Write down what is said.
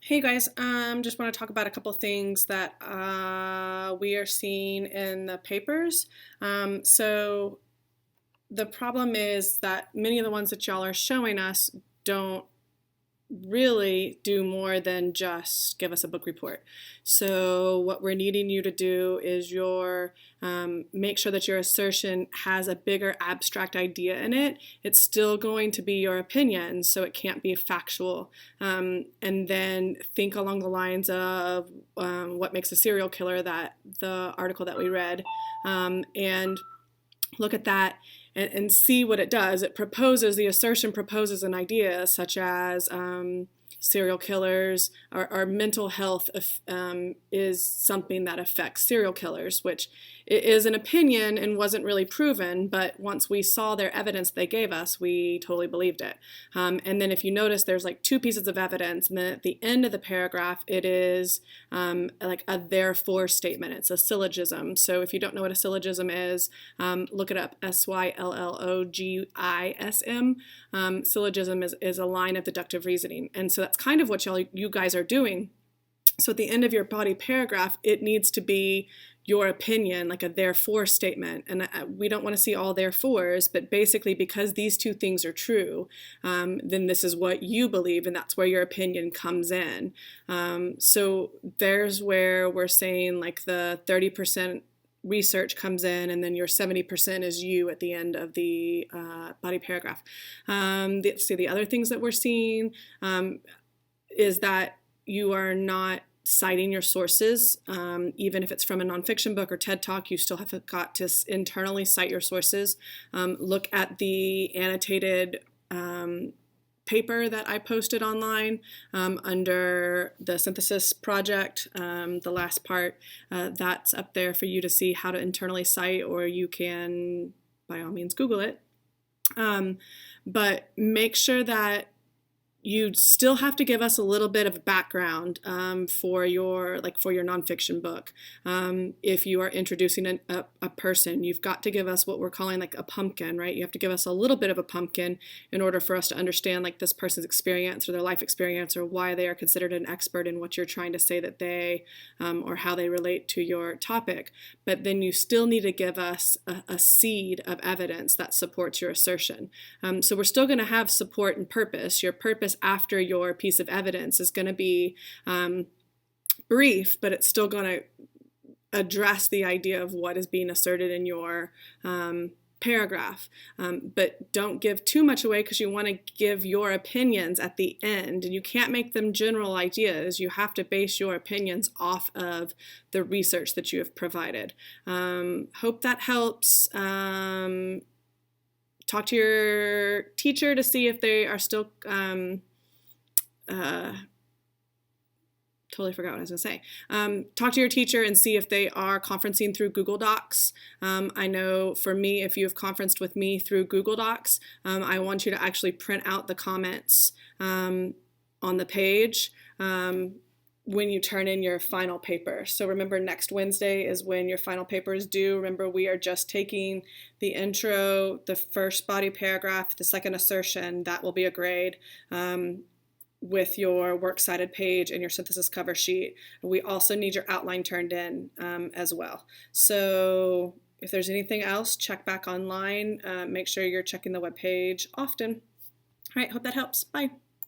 Hey guys, just want to talk about a couple things that we are seeing in the papers. So the problem is that many of the ones that y'all are showing us don't really do more than just give us a book report. So what we're needing you to do is make sure that your assertion has a bigger abstract idea in it. It's still going to be your opinion, so it can't be factual. And then think along the lines of what makes a serial killer, that the article that we read, and look at that and see what it does. The assertion proposes an idea such as serial killers or mental health is something that affects serial killers, which is an opinion and wasn't really proven, but once we saw their evidence they gave us, we totally believed it. And then if you notice, there's like two pieces of evidence, and then at the end of the paragraph, it is like a therefore statement. It's a syllogism. So if you don't know what a syllogism is, look it up, Syllogism. Syllogism is a line of deductive reasoning. And so that's kind of what you guys are doing. So at the end of your body paragraph, it needs to be your opinion, like a therefore statement. And we don't want to see all therefores, but basically because these two things are true, then this is what you believe, and that's where your opinion comes in. So there's where we're saying like the 30% research comes in, and then your 70% is you at the end of the body paragraph. Let's see, the other things that we're seeing is that you are not citing your sources. Even if it's from a nonfiction book or TED Talk, you still have got to internally cite your sources. Look at the annotated paper that I posted online under the synthesis project. The last part, that's up there for you to see how to internally cite, or you can, by all means, Google it. But make sure that you still have to give us a little bit of background for your nonfiction book. If you are introducing a person, you've got to give us what we're calling like a pumpkin, right? You have to give us a little bit of a pumpkin in order for us to understand like this person's experience or their life experience, or why they are considered an expert in what you're trying to say that they or how they relate to your topic. But then you still need to give us a seed of evidence that supports your assertion. So we're still going to have support and purpose. Your purpose after your piece of evidence is going to be brief, but it's still going to address the idea of what is being asserted in your paragraph. But don't give too much away, because you want to give your opinions at the end, and you can't make them general ideas. You have to base your opinions off of the research that you have provided. Hope that helps. Talk to your teacher to see if they are still, totally forgot what I was going to say. Talk to your teacher and see if they are conferencing through Google Docs. I know for me, if you have conferenced with me through Google Docs, I want you to actually print out the comments on the page when you turn in your final paper. So remember, next Wednesday is when your final paper is due. Remember, we are just taking the intro, the first body paragraph, the second assertion. That will be a grade with your works cited page and your synthesis cover sheet. We also need your outline turned in as well. So if there's anything else, check back online. Make sure you're checking the webpage often. All right, hope that helps. Bye.